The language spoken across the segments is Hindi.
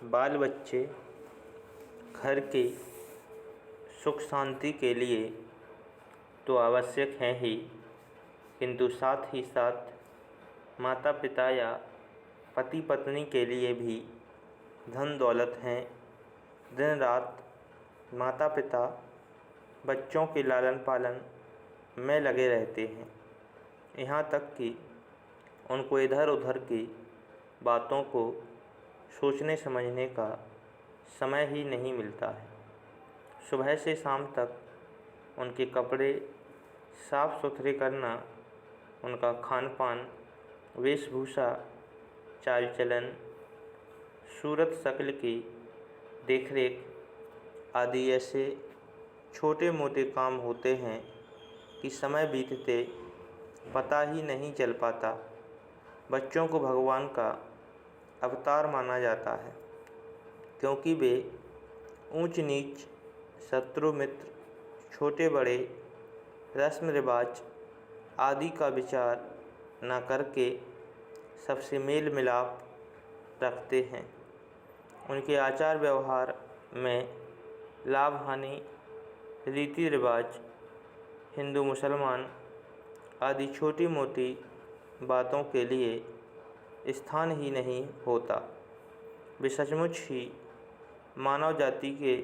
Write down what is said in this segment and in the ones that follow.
बाल बच्चे घर के सुख शांति के लिए तो आवश्यक हैं ही, किंतु साथ ही साथ माता पिता या पति पत्नी के लिए भी धन दौलत हैं। दिन रात माता पिता बच्चों के लालन पालन में लगे रहते हैं, यहाँ तक कि उनको इधर उधर की बातों को सोचने समझने का समय ही नहीं मिलता है। सुबह से शाम तक उनके कपड़े साफ़ सुथरे करना, उनका खान पान, वेशभूषा, चाल चलन, सूरत शक्ल की देखरेख आदि ऐसे छोटे मोटे काम होते हैं कि समय बीतते पता ही नहीं चल पाता। बच्चों को भगवान का अवतार माना जाता है, क्योंकि वे ऊंच नीच, शत्रु मित्र, छोटे बड़े, रस्म रिवाज आदि का विचार न करके सबसे मेल मिलाप रखते हैं। उनके आचार व्यवहार में लाभ हानि, रीति रिवाज, हिंदू मुसलमान आदि छोटी मोटी बातों के लिए स्थान ही नहीं होता। वे सचमुच ही मानव जाति के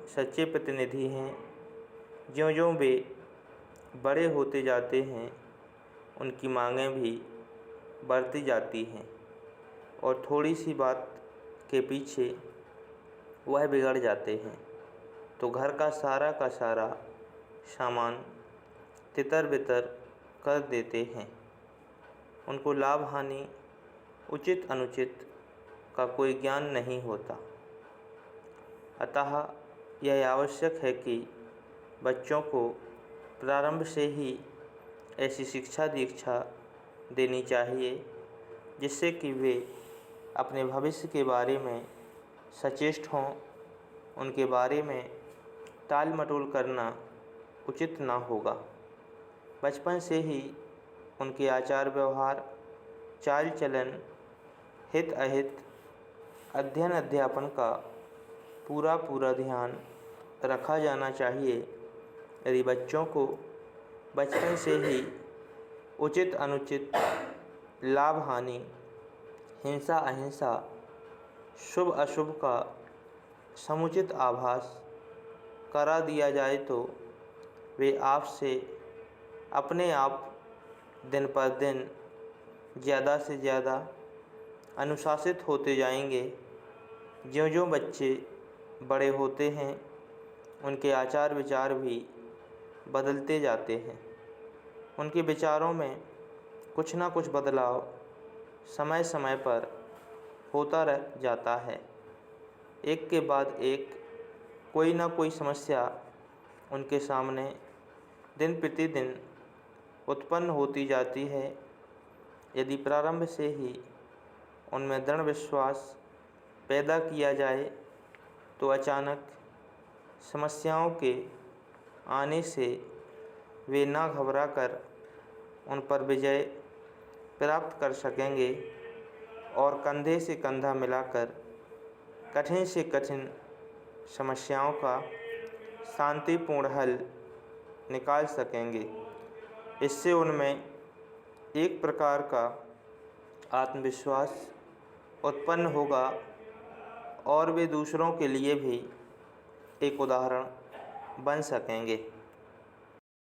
सच्चे प्रतिनिधि हैं। ज्यों-ज्यों वे बड़े होते जाते हैं, उनकी मांगें भी बढ़ती जाती हैं और थोड़ी सी बात के पीछे वह बिगड़ जाते हैं तो घर का सारा सामान तितर बितर कर देते हैं। उनको लाभ हानि, उचित अनुचित का कोई ज्ञान नहीं होता। अतः यह आवश्यक है कि बच्चों को प्रारंभ से ही ऐसी शिक्षा दीक्षा देनी चाहिए जिससे कि वे अपने भविष्य के बारे में सचेष्ट हों। उनके बारे में टाल मटोल करना उचित ना होगा। बचपन से ही उनके आचार व्यवहार, चाल चलन, हित अहित, अध्ययन अध्यापन का पूरा ध्यान रखा जाना चाहिए। यदि बच्चों को बचपन से ही उचित अनुचित, लाभ हानि, हिंसा अहिंसा, शुभ अशुभ का समुचित आभास करा दिया जाए तो वे आपसे अपने आप दिन पर दिन ज़्यादा से ज़्यादा अनुशासित होते जाएंगे। ज्यों-ज्यों बच्चे बड़े होते हैं, उनके आचार विचार भी बदलते जाते हैं। उनके विचारों में कुछ ना कुछ बदलाव समय समय पर होता रह जाता है। एक के बाद एक कोई ना कोई समस्या उनके सामने दिन प्रतिदिन उत्पन्न होती जाती है। यदि प्रारंभ से ही उनमें दृढ़ विश्वास पैदा किया जाए तो अचानक समस्याओं के आने से वे ना घबरा कर उन पर विजय प्राप्त कर सकेंगे और कंधे से कंधा मिलाकर कठिन से कठिन समस्याओं का शांतिपूर्ण हल निकाल सकेंगे। इससे उनमें एक प्रकार का आत्मविश्वास उत्पन्न होगा और वे दूसरों के लिए भी एक उदाहरण बन सकेंगे।